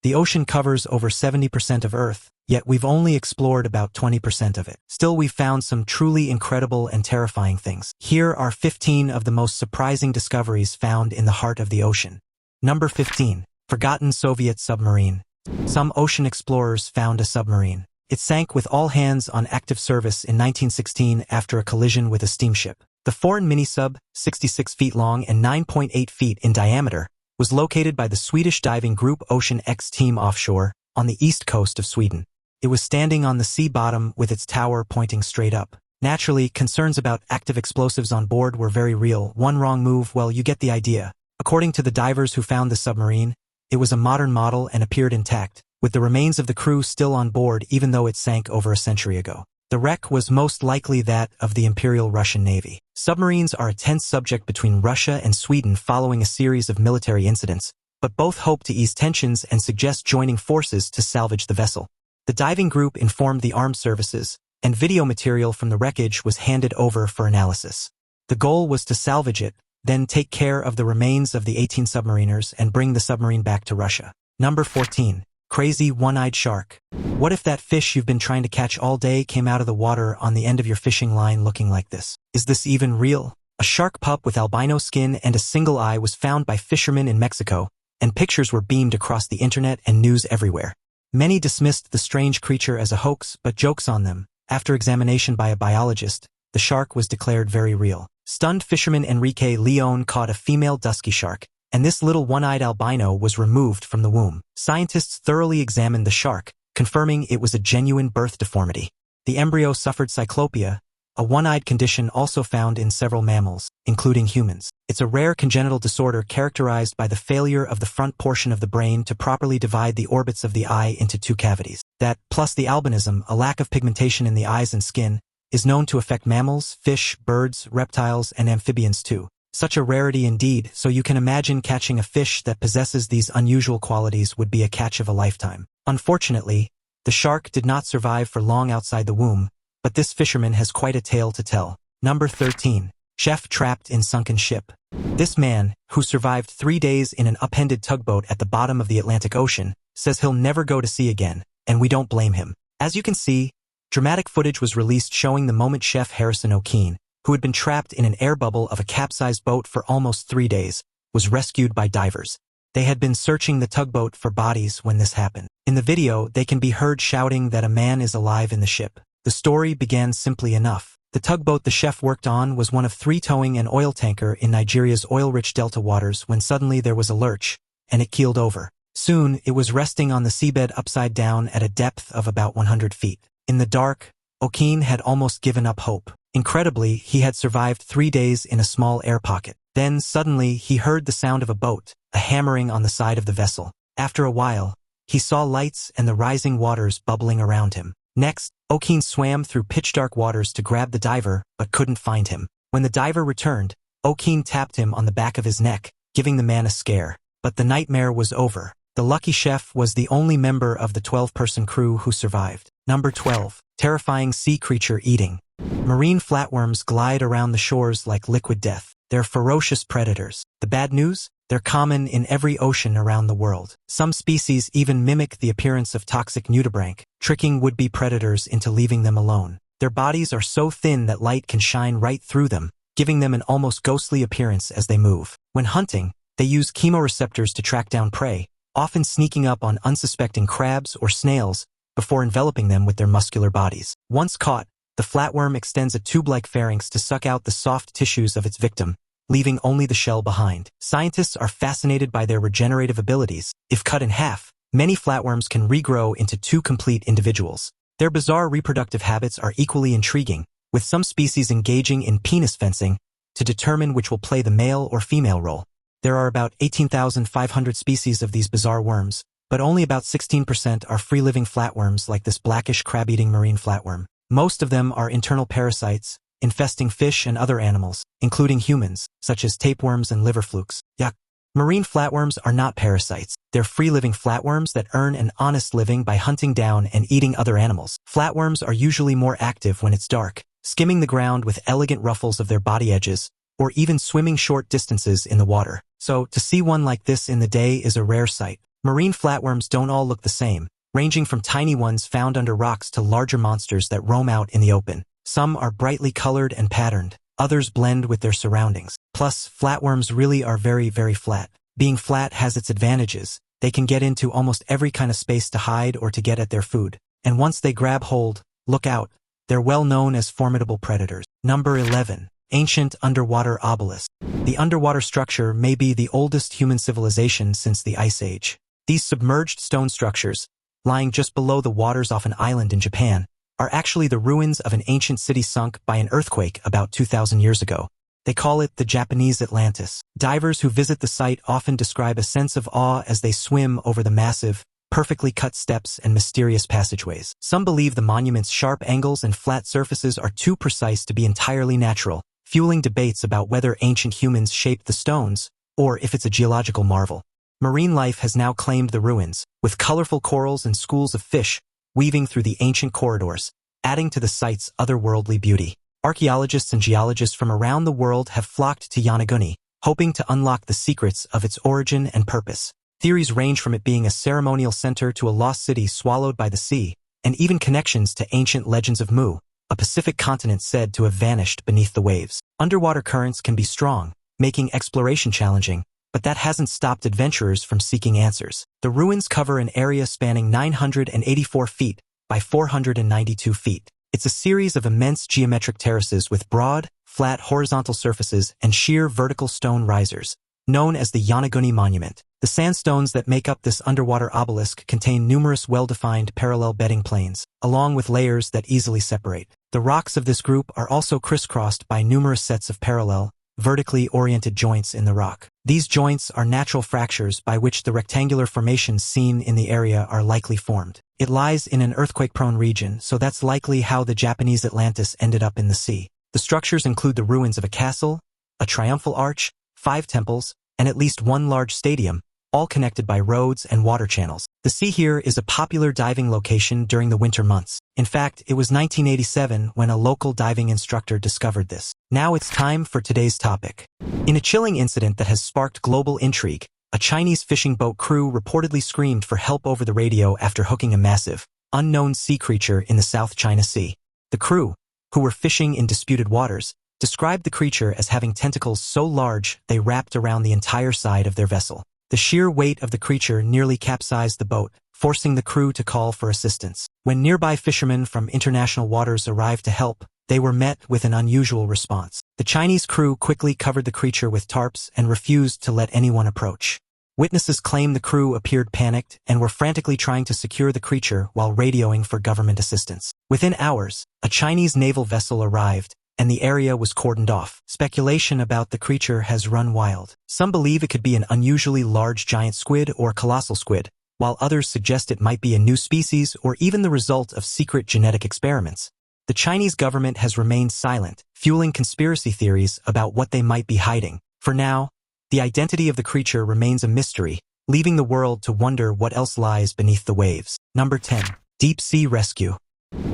The ocean covers over 70% of Earth, yet we've only explored about 20% of it. Still, we've found some truly incredible and terrifying things. Here are 15 of the most surprising discoveries found in the heart of the ocean. Number 15. Forgotten Soviet submarine. Some ocean explorers found a submarine. It sank with all hands on active service in 1916 after a collision with a steamship. The foreign mini-sub, 66 feet long and 9.8 feet in diameter, was located by the Swedish diving group Oceanic team offshore on the east coast of Sweden. It was standing on the sea bottom with its tower pointing straight up. Naturally, concerns about active explosives on board were very real. One wrong move, well, you get the idea. According to the divers who found the submarine, it was a modern model and appeared intact, with the remains of the crew still on board even though it sank over a century ago. The wreck was most likely that of the Imperial Russian Navy. Submarines are a tense subject between Russia and Sweden following a series of military incidents, but both hope to ease tensions and suggest joining forces to salvage the vessel. The diving group informed the armed services, and video material from the wreckage was handed over for analysis. The goal was to salvage it, then take care of the remains of the 18 submariners and bring the submarine back to Russia. Number 14. Crazy one-eyed shark. What if that fish you've been trying to catch all day came out of the water on the end of your fishing line looking like this? Is this even real? A shark pup with albino skin and a single eye was found by fishermen in Mexico, and pictures were beamed across the internet and news everywhere. Many dismissed the strange creature as a hoax, but joke's on them. After examination by a biologist, the shark was declared very real. Stunned fisherman Enrique Leon caught a female dusky shark, and this little one-eyed albino was removed from the womb. Scientists thoroughly examined the shark, confirming it was a genuine birth deformity. The embryo suffered cyclopia, a one-eyed condition also found in several mammals, including humans. It's a rare congenital disorder characterized by the failure of the front portion of the brain to properly divide the orbits of the eye into two cavities. That, plus the albinism, a lack of pigmentation in the eyes and skin, is known to affect mammals, fish, birds, reptiles, and amphibians too. Such a rarity indeed, so you can imagine catching a fish that possesses these unusual qualities would be a catch of a lifetime. Unfortunately, the shark did not survive for long outside the womb, but this fisherman has quite a tale to tell. Number 13. Chef trapped in sunken ship. This man, who survived 3 days in an upended tugboat at the bottom of the Atlantic Ocean, says he'll never go to sea again, and we don't blame him. As you can see, dramatic footage was released showing the moment Chef Harrison O'Keene, who had been trapped in an air bubble of a capsized boat for almost 3 days, was rescued by divers. They had been searching the tugboat for bodies when this happened. In the video, they can be heard shouting that a man is alive in the ship. The story began simply enough. The tugboat the chef worked on was one of 3 towing an oil tanker in Nigeria's oil-rich delta waters when suddenly there was a lurch, and it keeled over. Soon, it was resting on the seabed upside down at a depth of about 100 feet. In the dark, O'Keene had almost given up hope. Incredibly, he had survived 3 days in a small air pocket. Then, suddenly, he heard the sound of a boat, a hammering on the side of the vessel. After a while, he saw lights and the rising waters bubbling around him. Next, O'Keene swam through pitch-dark waters to grab the diver, but couldn't find him. When the diver returned, O'Keene tapped him on the back of his neck, giving the man a scare. But the nightmare was over. The lucky chef was the only member of the 12-person crew who survived. Number 12. Terrifying sea creature eating. Marine flatworms glide around the shores like liquid death. They're ferocious predators. The bad news? They're common in every ocean around the world. Some species even mimic the appearance of toxic nudibranch, tricking would-be predators into leaving them alone. Their bodies are so thin that light can shine right through them, giving them an almost ghostly appearance as they move. When hunting, they use chemoreceptors to track down prey, often sneaking up on unsuspecting crabs or snails before enveloping them with their muscular bodies. Once caught, the flatworm extends a tube-like pharynx to suck out the soft tissues of its victim, leaving only the shell behind. Scientists are fascinated by their regenerative abilities. If cut in half, many flatworms can regrow into 2 complete individuals. Their bizarre reproductive habits are equally intriguing, with some species engaging in penis fencing to determine which will play the male or female role. There are about 18,500 species of these bizarre worms, but only about 16% are free-living flatworms like this blackish crab-eating marine flatworm. Most of them are internal parasites, infesting fish and other animals, including humans, such as tapeworms and liver flukes. Yuck. Marine flatworms are not parasites. They're free-living flatworms that earn an honest living by hunting down and eating other animals. Flatworms are usually more active when it's dark, skimming the ground with elegant ruffles of their body edges, or even swimming short distances in the water. So, to see one like this in the day is a rare sight. Marine flatworms don't all look the same, ranging from tiny ones found under rocks to larger monsters that roam out in the open. Some are brightly colored and patterned, others blend with their surroundings. Plus, flatworms really are very, very flat. Being flat has its advantages. They can get into almost every kind of space to hide or to get at their food. And once they grab hold, look out. They're well known as formidable predators. Number 11. Ancient underwater obelisk. The underwater structure may be the oldest human civilization since the Ice Age. These submerged stone structures, lying just below the waters off an island in Japan, are actually the ruins of an ancient city sunk by an earthquake about 2,000 years ago. They call it the Japanese Atlantis. Divers who visit the site often describe a sense of awe as they swim over the massive, perfectly cut steps and mysterious passageways. Some believe the monument's sharp angles and flat surfaces are too precise to be entirely natural, fueling debates about whether ancient humans shaped the stones, or if it's a geological marvel. Marine life has now claimed the ruins, with colorful corals and schools of fish weaving through the ancient corridors, adding to the site's otherworldly beauty. Archaeologists and geologists from around the world have flocked to Yonaguni, hoping to unlock the secrets of its origin and purpose. Theories range from it being a ceremonial center to a lost city swallowed by the sea, and even connections to ancient legends of Mu, a Pacific continent said to have vanished beneath the waves. Underwater currents can be strong, making exploration challenging, but that hasn't stopped adventurers from seeking answers. The ruins cover an area spanning 984 feet by 492 feet. It's a series of immense geometric terraces with broad, flat horizontal surfaces and sheer vertical stone risers, known as the Yonaguni Monument. The sandstones that make up this underwater obelisk contain numerous well-defined parallel bedding planes, along with layers that easily separate. The rocks of this group are also crisscrossed by numerous sets of parallel, vertically oriented joints in the rock. These joints are natural fractures by which the rectangular formations seen in the area are likely formed. It lies in an earthquake-prone region, so that's likely how the Japanese Atlantis ended up in the sea. The structures include the ruins of a castle, a triumphal arch, 5 temples, and at least one large stadium, all connected by roads and water channels. The sea here is a popular diving location during the winter months. In fact, it was 1987 when a local diving instructor discovered this. Now it's time for today's topic. In a chilling incident that has sparked global intrigue, a Chinese fishing boat crew reportedly screamed for help over the radio after hooking a massive, unknown sea creature in the South China Sea. The crew, who were fishing in disputed waters, described the creature as having tentacles so large they wrapped around the entire side of their vessel. The sheer weight of the creature nearly capsized the boat, forcing the crew to call for assistance. When nearby fishermen from international waters arrived to help, they were met with an unusual response. The Chinese crew quickly covered the creature with tarps and refused to let anyone approach. Witnesses claim the crew appeared panicked and were frantically trying to secure the creature while radioing for government assistance. Within hours, a Chinese naval vessel arrived, and the area was cordoned off. Speculation about the creature has run wild. Some believe it could be an unusually large giant squid or colossal squid, while others suggest it might be a new species or even the result of secret genetic experiments. The Chinese government has remained silent, fueling conspiracy theories about what they might be hiding. For now, the identity of the creature remains a mystery, leaving the world to wonder what else lies beneath the waves. Number 10. Deep Sea Rescue.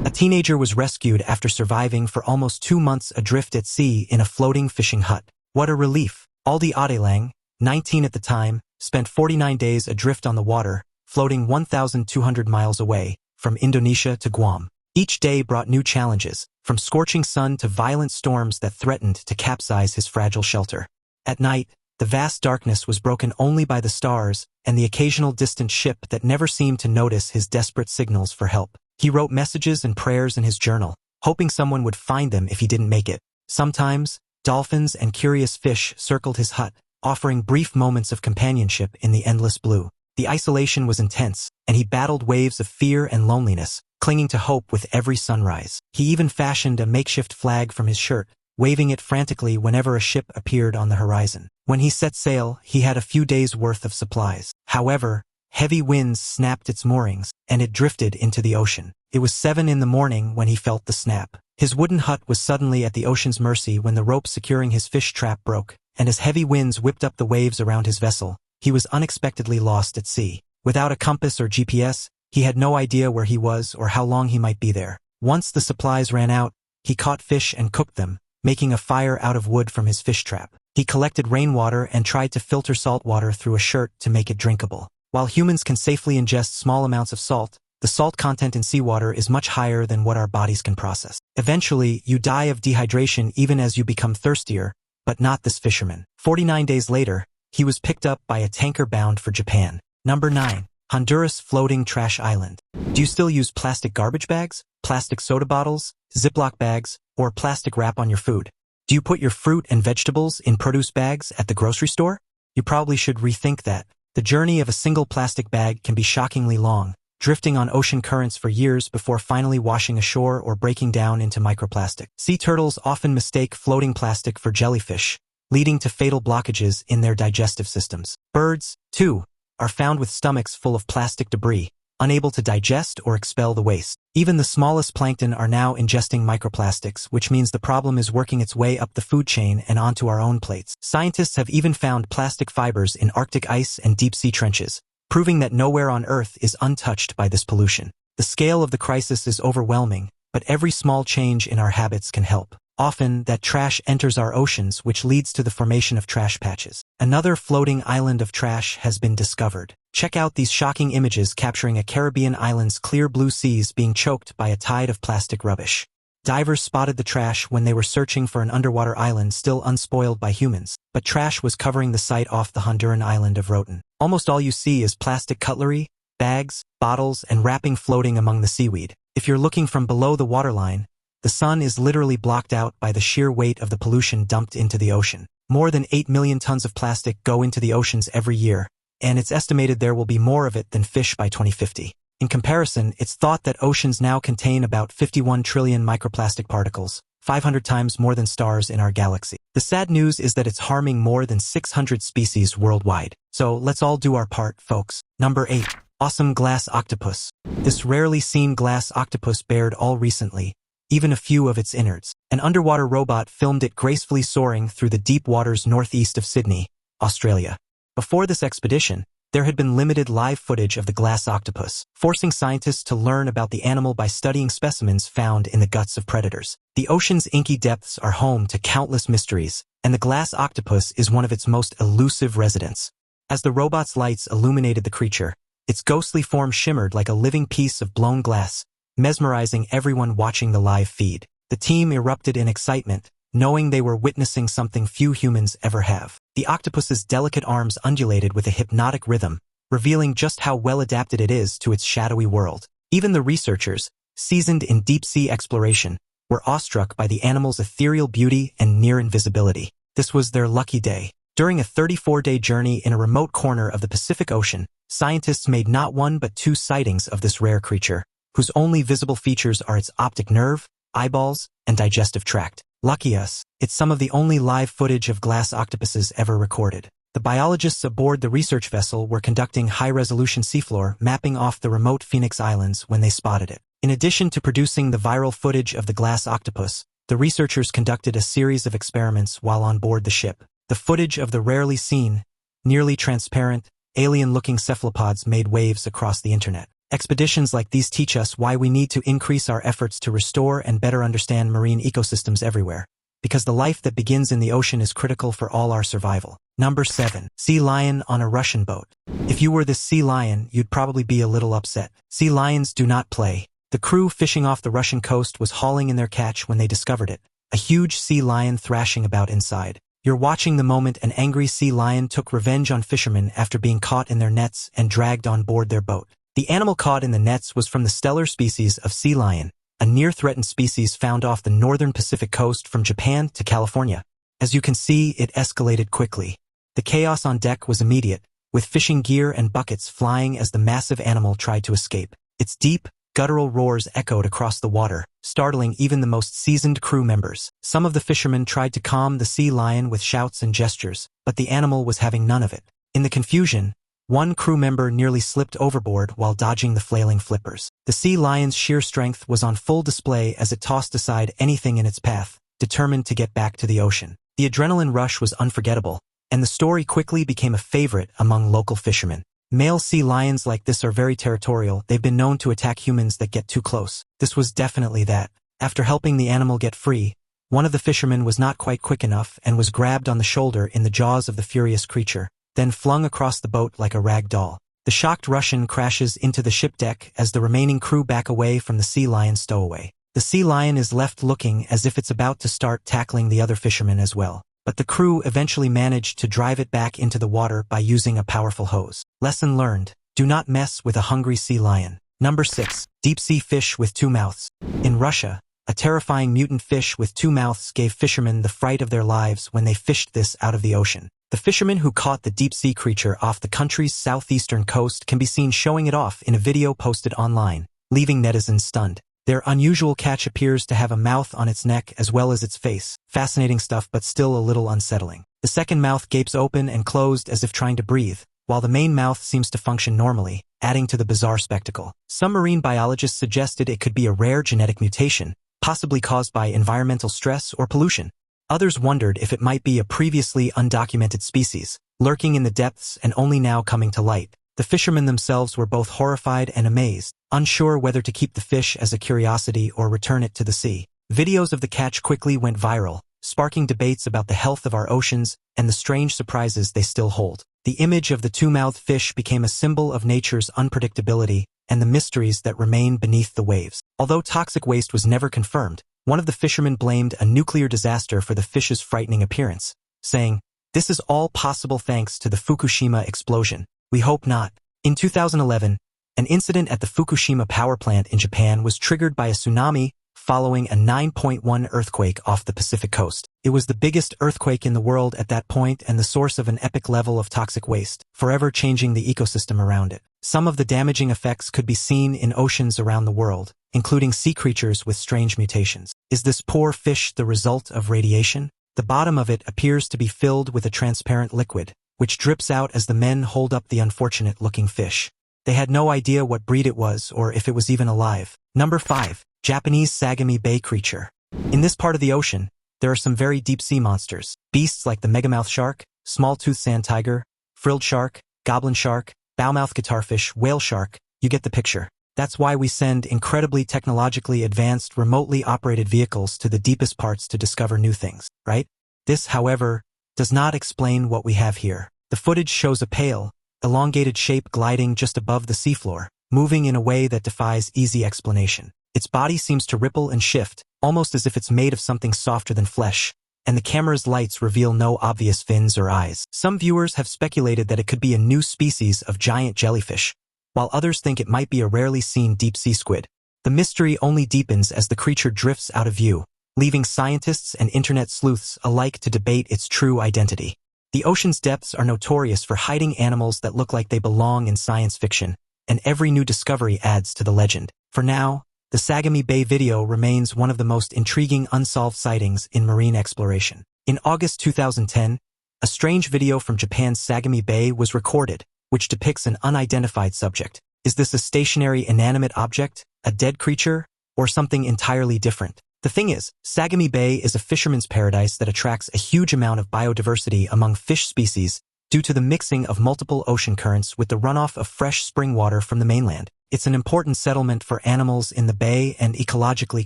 A teenager was rescued after surviving for almost 2 months adrift at sea in a floating fishing hut. What a relief! Aldi Adelang, 19 at the time, spent 49 days adrift on the water, floating 1,200 miles away, from Indonesia to Guam. Each day brought new challenges, from scorching sun to violent storms that threatened to capsize his fragile shelter. At night, the vast darkness was broken only by the stars and the occasional distant ship that never seemed to notice his desperate signals for help. He wrote messages and prayers in his journal, hoping someone would find them if he didn't make it. Sometimes, dolphins and curious fish circled his hut, offering brief moments of companionship in the endless blue. The isolation was intense, and he battled waves of fear and loneliness, clinging to hope with every sunrise. He even fashioned a makeshift flag from his shirt, waving it frantically whenever a ship appeared on the horizon. When he set sail, he had a few days' worth of supplies. However, heavy winds snapped its moorings, and it drifted into the ocean. It was 7 in the morning when he felt the snap. His wooden hut was suddenly at the ocean's mercy when the rope securing his fish trap broke, and as heavy winds whipped up the waves around his vessel, he was unexpectedly lost at sea. Without a compass or GPS, he had no idea where he was or how long he might be there. Once the supplies ran out, he caught fish and cooked them, making a fire out of wood from his fish trap. He collected rainwater and tried to filter salt water through a shirt to make it drinkable. While humans can safely ingest small amounts of salt, the salt content in seawater is much higher than what our bodies can process. Eventually, you die of dehydration even as you become thirstier, but not this fisherman. 49 days later, he was picked up by a tanker bound for Japan. Number 9. Honduras floating trash island. Do you still use plastic garbage bags, plastic soda bottles, Ziploc bags, or plastic wrap on your food? Do you put your fruit and vegetables in produce bags at the grocery store? You probably should rethink that. The journey of a single plastic bag can be shockingly long, drifting on ocean currents for years before finally washing ashore or breaking down into microplastic. Sea turtles often mistake floating plastic for jellyfish, leading to fatal blockages in their digestive systems. Birds, too, are found with stomachs full of plastic debris, unable to digest or expel the waste. Even the smallest plankton are now ingesting microplastics, which means the problem is working its way up the food chain and onto our own plates. Scientists have even found plastic fibers in Arctic ice and deep-sea trenches, proving that nowhere on Earth is untouched by this pollution. The scale of the crisis is overwhelming, but every small change in our habits can help. Often, that trash enters our oceans, which leads to the formation of trash patches. Another floating island of trash has been discovered. Check out these shocking images capturing a Caribbean island's clear blue seas being choked by a tide of plastic rubbish. Divers spotted the trash when they were searching for an underwater island still unspoiled by humans, but trash was covering the site off the Honduran island of Roatan. Almost all you see is plastic cutlery, bags, bottles, and wrapping floating among the seaweed. If you're looking from below the waterline, the sun is literally blocked out by the sheer weight of the pollution dumped into the ocean. More than 8 million tons of plastic go into the oceans every year, and it's estimated there will be more of it than fish by 2050. In comparison, it's thought that oceans now contain about 51 trillion microplastic particles, 500 times more than stars in our galaxy. The sad news is that it's harming more than 600 species worldwide. So let's all do our part, folks. Number 8. Awesome glass octopus. This rarely seen glass octopus bared all recently, even a few of its innards. An underwater robot filmed it gracefully soaring through the deep waters northeast of Sydney, Australia. Before this expedition, there had been limited live footage of the glass octopus, forcing scientists to learn about the animal by studying specimens found in the guts of predators. The ocean's inky depths are home to countless mysteries, and the glass octopus is one of its most elusive residents. As the robot's lights illuminated the creature, its ghostly form shimmered like a living piece of blown glass, mesmerizing everyone watching the live feed. The team erupted in excitement, knowing they were witnessing something few humans ever have. The octopus's delicate arms undulated with a hypnotic rhythm, revealing just how well adapted it is to its shadowy world. Even the researchers, seasoned in deep-sea exploration, were awestruck by the animal's ethereal beauty and near invisibility. This was their lucky day. During a 34-day journey in a remote corner of the Pacific Ocean, scientists made not one but 2 sightings of this rare creature, whose only visible features are its optic nerve, eyeballs, and digestive tract. Lucky us, it's some of the only live footage of glass octopuses ever recorded. The biologists aboard the research vessel were conducting high-resolution seafloor mapping off the remote Phoenix Islands when they spotted it. In addition to producing the viral footage of the glass octopus, the researchers conducted a series of experiments while on board the ship. The footage of the rarely seen, nearly transparent, alien-looking cephalopods made waves across the internet. Expeditions like these teach us why we need to increase our efforts to restore and better understand marine ecosystems everywhere, because the life that begins in the ocean is critical for all our survival. Number 7. Sea lion on a Russian boat. If you were this sea lion, you'd probably be a little upset. Sea lions do not play. The crew fishing off the Russian coast was hauling in their catch when they discovered it, a huge sea lion thrashing about inside. You're watching the moment an angry sea lion took revenge on fishermen after being caught in their nets and dragged on board their boat. The animal caught in the nets was from the stellar species of sea lion, a near-threatened species found off the northern Pacific coast from Japan to California. As you can see, it escalated quickly. The chaos on deck was immediate, with fishing gear and buckets flying as the massive animal tried to escape. Its deep, guttural roars echoed across the water, startling even the most seasoned crew members. Some of the fishermen tried to calm the sea lion with shouts and gestures, but the animal was having none of it. In the confusion, one crew member nearly slipped overboard while dodging the flailing flippers. The sea lion's sheer strength was on full display as it tossed aside anything in its path, determined to get back to the ocean. The adrenaline rush was unforgettable, and the story quickly became a favorite among local fishermen. Male sea lions like this are very territorial. They've been known to attack humans that get too close. This was definitely that. After helping the animal get free, one of the fishermen was not quite quick enough and was grabbed on the shoulder in the jaws of the furious creature, then flung across the boat like a rag doll. The shocked Russian crashes into the ship deck as the remaining crew back away from the sea lion stowaway. The sea lion is left looking as if it's about to start tackling the other fishermen as well. But the crew eventually managed to drive it back into the water by using a powerful hose. Lesson learned: do not mess with a hungry sea lion. Number 6. Deep-sea fish with two mouths. In Russia, a terrifying mutant fish with two mouths gave fishermen the fright of their lives when they fished this out of the ocean. The fisherman who caught the deep-sea creature off the country's southeastern coast can be seen showing it off in a video posted online, leaving netizens stunned. Their unusual catch appears to have a mouth on its neck as well as its face. Fascinating stuff, but still a little unsettling. The second mouth gapes open and closed as if trying to breathe, while the main mouth seems to function normally, adding to the bizarre spectacle. Some marine biologists suggested it could be a rare genetic mutation, possibly caused by environmental stress or pollution. Others wondered if it might be a previously undocumented species, lurking in the depths and only now coming to light. The fishermen themselves were both horrified and amazed, unsure whether to keep the fish as a curiosity or return it to the sea. Videos of the catch quickly went viral, sparking debates about the health of our oceans and the strange surprises they still hold. The image of the two-mouthed fish became a symbol of nature's unpredictability and the mysteries that remain beneath the waves. Although toxic waste was never confirmed, one of the fishermen blamed a nuclear disaster for the fish's frightening appearance, saying, "This is all possible thanks to the Fukushima explosion. We hope not." In 2011, an incident at the Fukushima power plant in Japan was triggered by a tsunami following a 9.1 earthquake off the Pacific coast. It was the biggest earthquake in the world at that point and the source of an epic level of toxic waste, forever changing the ecosystem around it. Some of the damaging effects could be seen in oceans around the world, including sea creatures with strange mutations. Is this poor fish the result of radiation? The bottom of it appears to be filled with a transparent liquid, which drips out as the men hold up the unfortunate-looking fish. They had no idea what breed it was or if it was even alive. Number 5. Japanese Sagami Bay creature. In this part of the ocean, there are some very deep-sea monsters. Beasts like the megamouth shark, small-toothed sand tiger, frilled shark, goblin shark, bowmouth guitarfish, whale shark. You get the picture. That's why we send incredibly technologically advanced, remotely operated vehicles to the deepest parts to discover new things, right? This, however, does not explain what we have here. The footage shows a pale, elongated shape gliding just above the seafloor, moving in a way that defies easy explanation. Its body seems to ripple and shift, almost as if it's made of something softer than flesh, and the camera's lights reveal no obvious fins or eyes. Some viewers have speculated that it could be a new species of giant jellyfish, while others think it might be a rarely seen deep-sea squid. The mystery only deepens as the creature drifts out of view, leaving scientists and internet sleuths alike to debate its true identity. The ocean's depths are notorious for hiding animals that look like they belong in science fiction, and every new discovery adds to the legend. For now, the Sagami Bay video remains one of the most intriguing unsolved sightings in marine exploration. In August 2010, a strange video from Japan's Sagami Bay was recorded, which depicts an unidentified subject. Is this a stationary inanimate object, a dead creature, or something entirely different? The thing is, Sagami Bay is a fisherman's paradise that attracts a huge amount of biodiversity among fish species due to the mixing of multiple ocean currents with the runoff of fresh spring water from the mainland. It's an important settlement for animals in the bay and ecologically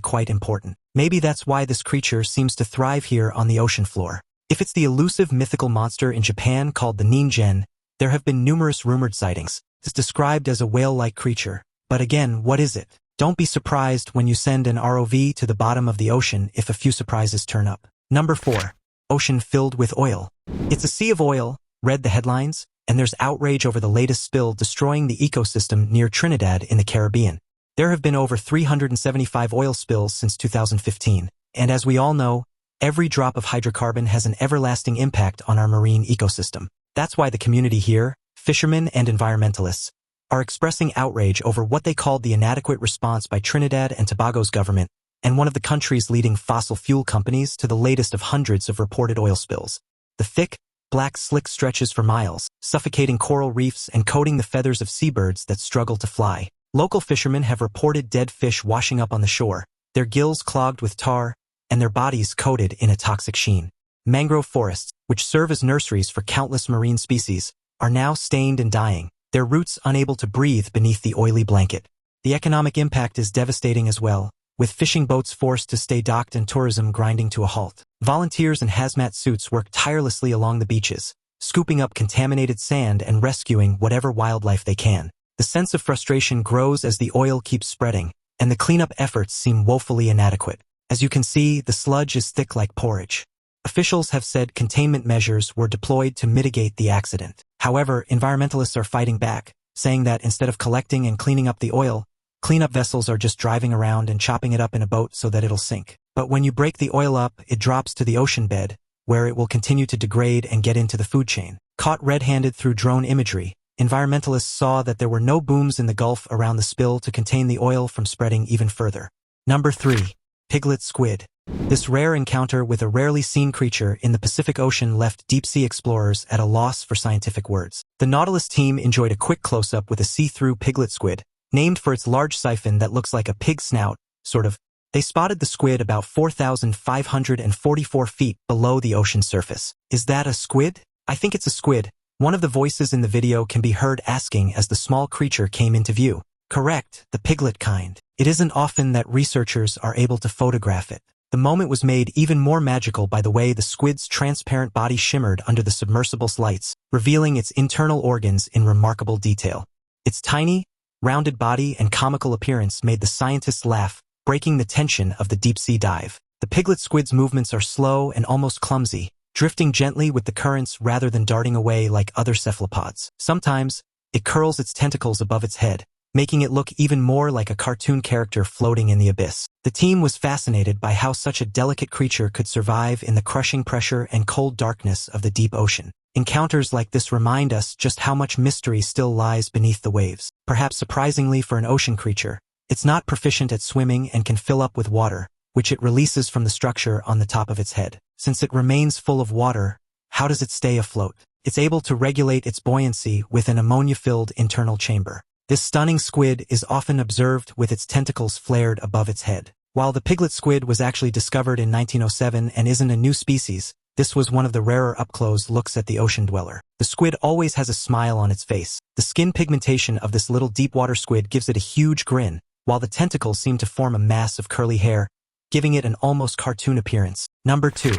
quite important. Maybe that's why this creature seems to thrive here on the ocean floor. If it's the elusive mythical monster in Japan called the ningen, there have been numerous rumored sightings. It's described as a whale-like creature. But again, what is it? Don't be surprised when you send an ROV to the bottom of the ocean if a few surprises turn up. Number 4. Ocean filled with oil. It's a sea of oil, read the headlines, and there's outrage over the latest spill destroying the ecosystem near Trinidad in the Caribbean. There have been over 375 oil spills since 2015, and as we all know, every drop of hydrocarbon has an everlasting impact on our marine ecosystem. That's why the community here, fishermen and environmentalists, are expressing outrage over what they called the inadequate response by Trinidad and Tobago's government and one of the country's leading fossil fuel companies to the latest of hundreds of reported oil spills. The thick, black slick stretches for miles, suffocating coral reefs and coating the feathers of seabirds that struggle to fly. Local fishermen have reported dead fish washing up on the shore, their gills clogged with tar, and their bodies coated in a toxic sheen. Mangrove forests, which serve as nurseries for countless marine species, are now stained and dying, their roots unable to breathe beneath the oily blanket. The economic impact is devastating as well, with fishing boats forced to stay docked and tourism grinding to a halt. Volunteers in hazmat suits work tirelessly along the beaches, scooping up contaminated sand and rescuing whatever wildlife they can. The sense of frustration grows as the oil keeps spreading, and the cleanup efforts seem woefully inadequate. As you can see, the sludge is thick like porridge. Officials have said containment measures were deployed to mitigate the accident. However, environmentalists are fighting back, saying that instead of collecting and cleaning up the oil, cleanup vessels are just driving around and chopping it up in a boat so that it'll sink. But when you break the oil up, it drops to the ocean bed, where it will continue to degrade and get into the food chain. Caught red-handed through drone imagery, environmentalists saw that there were no booms in the Gulf around the spill to contain the oil from spreading even further. Number 3. Piglet squid. This rare encounter with a rarely seen creature in the Pacific Ocean left deep-sea explorers at a loss for scientific words. The Nautilus team enjoyed a quick close-up with a see-through piglet squid, named for its large siphon that looks like a pig snout, sort of. They spotted the squid about 4,544 feet below the ocean surface. Is that a squid? I think it's a squid. One of the voices in the video can be heard asking as the small creature came into view. Correct, the piglet kind. It isn't often that researchers are able to photograph it. The moment was made even more magical by the way the squid's transparent body shimmered under the submersible's lights, revealing its internal organs in remarkable detail. Its tiny, rounded body and comical appearance made the scientists laugh, breaking the tension of the deep-sea dive. The piglet squid's movements are slow and almost clumsy, drifting gently with the currents rather than darting away like other cephalopods. Sometimes, it curls its tentacles above its head, making it look even more like a cartoon character floating in the abyss. The team was fascinated by how such a delicate creature could survive in the crushing pressure and cold darkness of the deep ocean. Encounters like this remind us just how much mystery still lies beneath the waves. Perhaps surprisingly for an ocean creature, it's not proficient at swimming and can fill up with water, which it releases from the structure on the top of its head. Since it remains full of water, how does it stay afloat? It's able to regulate its buoyancy with an ammonia-filled internal chamber. This stunning squid is often observed with its tentacles flared above its head. While the piglet squid was actually discovered in 1907 and isn't a new species, this was one of the rarer up-close looks at the ocean dweller. The squid always has a smile on its face. The skin pigmentation of this little deep-water squid gives it a huge grin, while the tentacles seem to form a mass of curly hair, giving it an almost cartoon appearance. Number 2.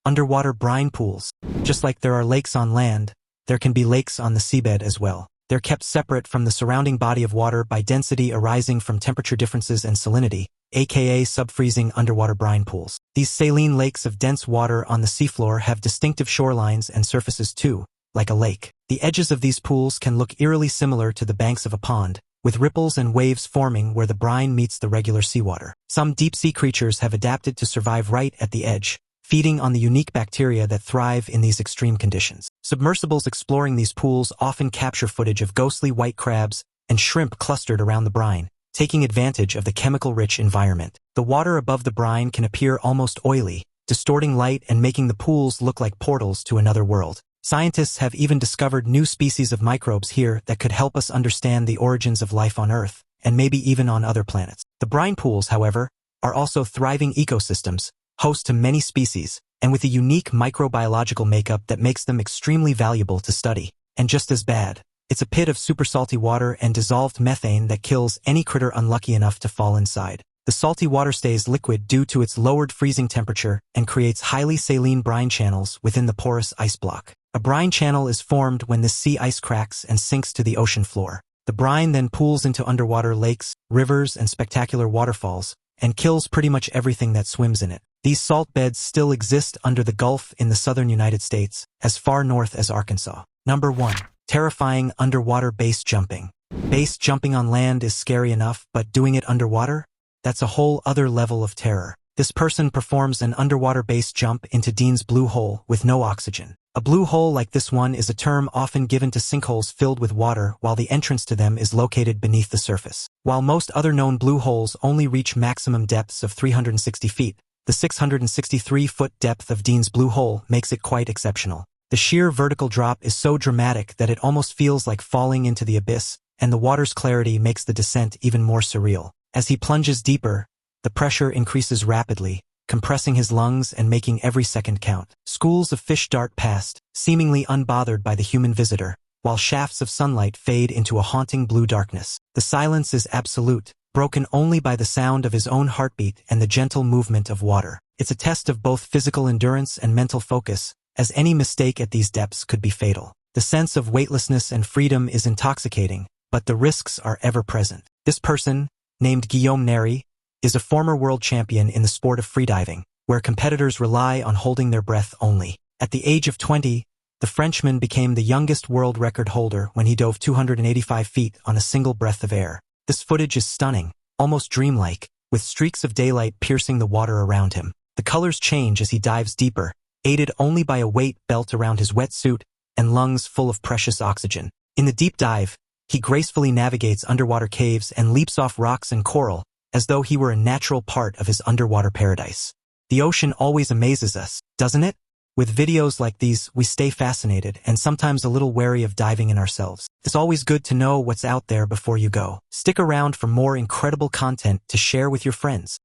Underwater brine pools. Just like there are lakes on land, there can be lakes on the seabed as well. They're kept separate from the surrounding body of water by density arising from temperature differences and salinity, aka subfreezing underwater brine pools. These saline lakes of dense water on the seafloor have distinctive shorelines and surfaces too, like a lake. The edges of these pools can look eerily similar to the banks of a pond, with ripples and waves forming where the brine meets the regular seawater. Some deep-sea creatures have adapted to survive right at the edge, feeding on the unique bacteria that thrive in these extreme conditions. Submersibles exploring these pools often capture footage of ghostly white crabs and shrimp clustered around the brine, taking advantage of the chemical-rich environment. The water above the brine can appear almost oily, distorting light and making the pools look like portals to another world. Scientists have even discovered new species of microbes here that could help us understand the origins of life on Earth, and maybe even on other planets. The brine pools, however, are also thriving ecosystems, host to many species, and with a unique microbiological makeup that makes them extremely valuable to study. And just as bad, it's a pit of super salty water and dissolved methane that kills any critter unlucky enough to fall inside. The salty water stays liquid due to its lowered freezing temperature and creates highly saline brine channels within the porous ice block. A brine channel is formed when the sea ice cracks and sinks to the ocean floor. The brine then pools into underwater lakes, rivers, and spectacular waterfalls, and kills pretty much everything that swims in it. These salt beds still exist under the Gulf in the southern United States, as far north as Arkansas. Number 1. Terrifying underwater base jumping. Base jumping on land is scary enough, but doing it underwater? That's a whole other level of terror. This person performs an underwater base jump into Dean's blue hole with no oxygen. A blue hole like this one is a term often given to sinkholes filled with water while the entrance to them is located beneath the surface. While most other known blue holes only reach maximum depths of 360 feet, the 663-foot depth of Dean's blue hole makes it quite exceptional. The sheer vertical drop is so dramatic that it almost feels like falling into the abyss, and the water's clarity makes the descent even more surreal. As he plunges deeper, the pressure increases rapidly, compressing his lungs and making every second count. Schools of fish dart past, seemingly unbothered by the human visitor, while shafts of sunlight fade into a haunting blue darkness. The silence is absolute, broken only by the sound of his own heartbeat and the gentle movement of water. It's a test of both physical endurance and mental focus, as any mistake at these depths could be fatal. The sense of weightlessness and freedom is intoxicating, but the risks are ever present. This person, named Guillaume Neri, is a former world champion in the sport of freediving, where competitors rely on holding their breath only. At the age of 20, the Frenchman became the youngest world record holder when he dove 285 feet on a single breath of air. This footage is stunning, almost dreamlike, with streaks of daylight piercing the water around him. The colors change as he dives deeper, aided only by a weight belt around his wetsuit and lungs full of precious oxygen. In the deep dive, he gracefully navigates underwater caves and leaps off rocks and coral, as though he were a natural part of his underwater paradise. The ocean always amazes us, doesn't it? With videos like these, we stay fascinated and sometimes a little wary of diving in ourselves. It's always good to know what's out there before you go. Stick around for more incredible content to share with your friends.